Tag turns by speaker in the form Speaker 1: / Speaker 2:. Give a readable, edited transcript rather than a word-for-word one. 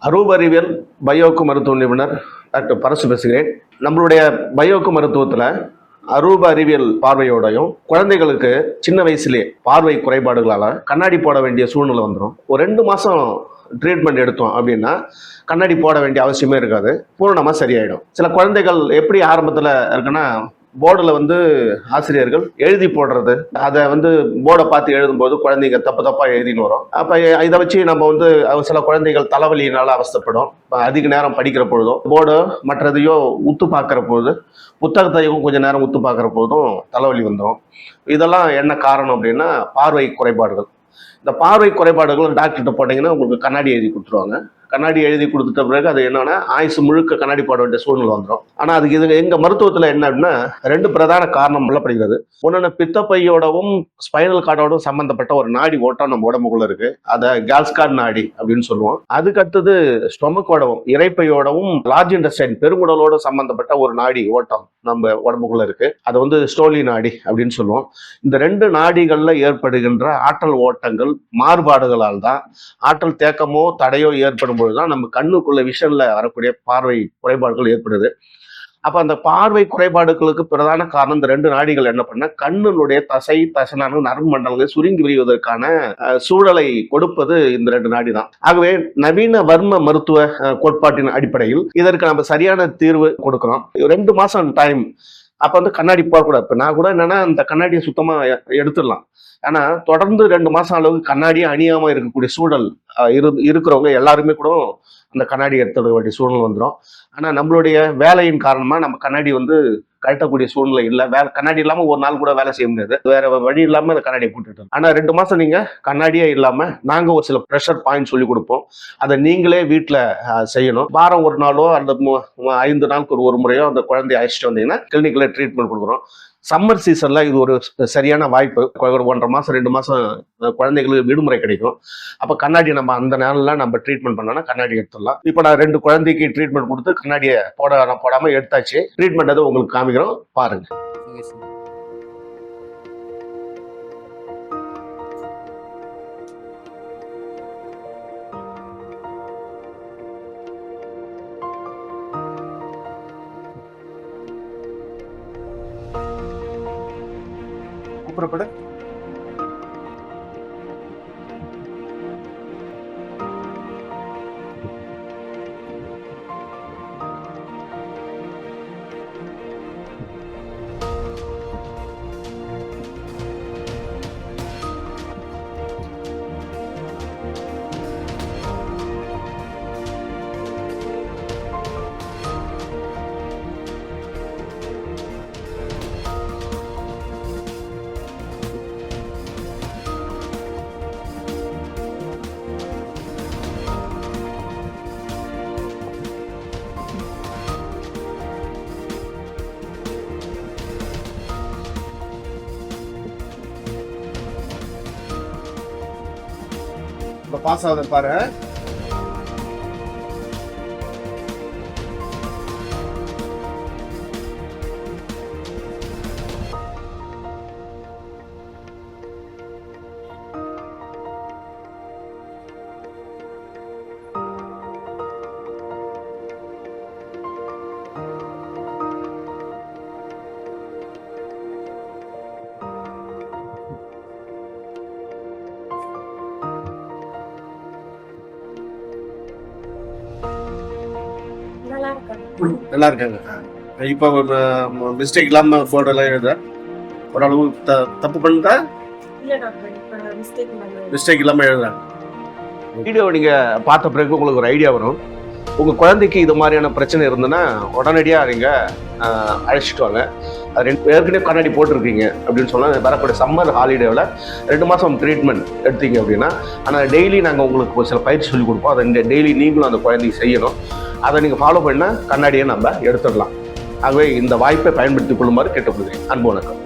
Speaker 1: அரூப அறிவியல் பயோக்கு மருத்துவ நிபுணர் டாக்டர் பரசு பேசுகிறேன். நம்மளுடைய பயோக்கு மருத்துவத்தில் அரூப அறிவியல் பார்வையோடையும் குழந்தைகளுக்கு சின்ன வயசுலேயே பார்வை குறைபாடுகளால் கண்ணாடி போட வேண்டிய சூழ்நிலை வந்துடும். ஒரு 2 மாதம் ட்ரீட்மெண்ட் எடுத்தோம் அப்படின்னா கண்ணாடி போட வேண்டிய அவசியமே இருக்காது, பூர்ணமாக சரியாயிடும். சில குழந்தைகள் எப்படி ஆரம்பத்தில் இருக்குன்னா, போர்டில் ஆசிரியர்கள் எழுதி போடுறது, அதை போர்டை பார்த்து எழுதும்போது குழந்தைங்க தப்பாக எழுதின்னு வரும். அப்போ இதை வச்சு நம்ம சில குழந்தைகள் தலைவலியினால அவஸ்தைப்படும். அதிக நேரம் படிக்கிற பொழுதும் போர்டோ மற்றதையோ உத்து பார்க்குற பொழுது, புத்தகத்தையும் கொஞ்சம் நேரம் உத்து பார்க்குற பொழுதும் தலைவலி வந்துடும். இதெல்லாம் என்ன காரணம் அப்படின்னா பார்வை குறைபாடுகள். இந்த பார்வை குறைபாடுகள் டாக்டர்கிட்ட போட்டிங்கன்னா உங்களுக்கு கண்ணாடி எழுதி கொடுத்துருவாங்க. கண்ணாடி எழுதி கொடுத்துட்ட பிறகு அது என்னன்னா ஆயுசு முழுக்க கண்ணாடி போட வேண்டிய சூழ்நிலை வந்துடும். ஆனால் அதுக்கு இது எங்கள் மருத்துவத்தில் என்ன அப்படின்னா 2 பிரதான காரணம் சொல்லப்படுகிறது. ஒன்று, பித்தப்பையோடவும் ஸ்பைனல் கார்டோடும் சம்பந்தப்பட்ட ஒரு நாடி ஓட்டம் நம்ம உடம்புக்குள்ள இருக்கு. அதை கால்ஸ்கார்ட் நாடி அப்படின்னு சொல்லுவோம். அதுக்கு அடுத்தது ஸ்டொமக்கோடவும் இறைப்பையோடவும் லார்ஜ் இன்டெஸ்டைன் பெருங்குடலோட சம்பந்தப்பட்ட ஒரு நாடி ஓட்டம் நம்ம உடம்புக்குள்ள இருக்கு. அது ஸ்டோலி நாடி அப்படின்னு சொல்லுவோம். இந்த 2 நாடிகள்ல ஏற்படுகின்ற ஆற்றல் ஓட்டங்கள் மாறுபாடுகளால் தான் ஆற்றல் தேக்கமோ தடையோ ஏற்படும் தான் நம்ம கண்ணுக்குள்ள விஷன்ல வரக்கூடிய பார்வை குறைபாடுகள் ஏற்படுது. அப்ப அந்த பார்வை குறைபாடுகளுக்கு பிரதான காரணம் இந்த 2 நாடிகள் என்ன பண்ண கண்ணுடைய தசைநாறு நரம்பு மண்டலங்களை சுருங்கி விரிவதற்கான சூழலை கொடுப்பது இந்த 2 நாடி தான். ஆகவே நவீன வர்ம மருத்துவ கோட்பாட்டின் அடிப்படையில் இதற்கு நம்ம சரியான தீர்வு கொடுக்கிறோம். 2 மாசம் டைம். அப்ப கண்ணாடி போடக்கூடாது. இப்ப நான் கூட என்னன்னா அந்த கண்ணாடியை சுத்தமா எடுத்துடலாம். ஆனா தொடர்ந்து 2 மாசம் அளவுக்கு கண்ணாடியே அணியாம இருக்கக்கூடிய சூழல் இருக்கிறவங்க எல்லாருமே கூட அந்த கண்ணாடி எடுத்துட வேண்டிய சூழ்நிலை வந்துடும். ஆனா நம்மளுடைய வேலையின் காரணமா நம்ம கண்ணாடி கழட்டக்கூடிய சூழ்நிலை இல்லை. கண்ணாடி இல்லாம ஒரு நாள் கூட வேலை செய்ய முடியாது. வேற வழி இல்லாம அந்த கண்ணாடியை போட்டுட்டு. ஆனா 2 மாசம் நீங்க கண்ணாடியே இல்லாம நாங்க ஒரு சில ப்ரெஷர் பாயிண்ட் சொல்லி கொடுப்போம். அதை நீங்களே வீட்டுல செய்யணும். வாரம் ஒரு நாளோ அந்த 5 நாளுக்கு ஒரு முறையோ அந்த குழந்தைய அழைச்சிட்டு வந்தீங்கன்னா கிளினிக்ல ட்ரீட்மெண்ட் கொடுக்குறோம். சம்மர் சீசன்ல இது ஒரு சரியான வாய்ப்பு. 1.5 மாசம் 2 மாசம் குழந்தைகளுக்கு விடுமுறை கிடைக்கும். அப்ப கண்ணாடி நம்ம அந்த நாள்ல நம்ம ட்ரீட்மெண்ட் பண்ணோம்னா கண்ணாடி எடுத்துடலாம். இப்ப நான் 2 குழந்தைக்கு ட்ரீட்மெண்ட் கொடுத்து கண்ணாடியை போடாம எடுத்தாச்சு. ட்ரீட்மெண்ட் அதை உங்களுக்கு காமிக்கிறோம், பாருங்க. கூப்பிடப்பட பாஸ் ஆகுது பாரு. நல்லா இருக்காங்க. இப்போ மிஸ்டேக் இல்லாம போர்டெல்லாம் எழுத ஓரளவு தப்பு பண்ணுறா மிஸ்டேக் இல்லாம எழுதுறாங்க. வீடியோ நீங்க பார்த்த பிறகு உங்களுக்கு ஒரு ஐடியா வரும். உங்க குழந்தைக்கு இது மாதிரியான பிரச்சனை இருந்ததுன்னா உடனடியாக நீங்க அழைச்சிட்டு வாங்க. அது ஏற்கனவே கண்ணாடி போட்டிருக்கீங்க அப்படின்னு சொன்னால் வரக்கூடிய சம்மர் ஹாலிடேவில் 2 மாதம் ட்ரீட்மெண்ட் எடுத்தீங்க அப்படின்னா, ஆனால் டெய்லி நாங்கள் உங்களுக்கு ஒரு சில பயிற்சி சொல்லிக் கொடுப்போம். அதை டெய்லி நீங்களும் அந்த குழந்தைக்கு செய்யணும். அதை நீங்கள் ஃபாலோ பண்ணால் கண்ணாடியை நம்ம எடுத்துடலாம். ஆகவே இந்த வாய்ப்பை பயன்படுத்திக் கொள்ளுமாறு கேட்டுக்கொள்கிறேன். அன்பு வணக்கம்.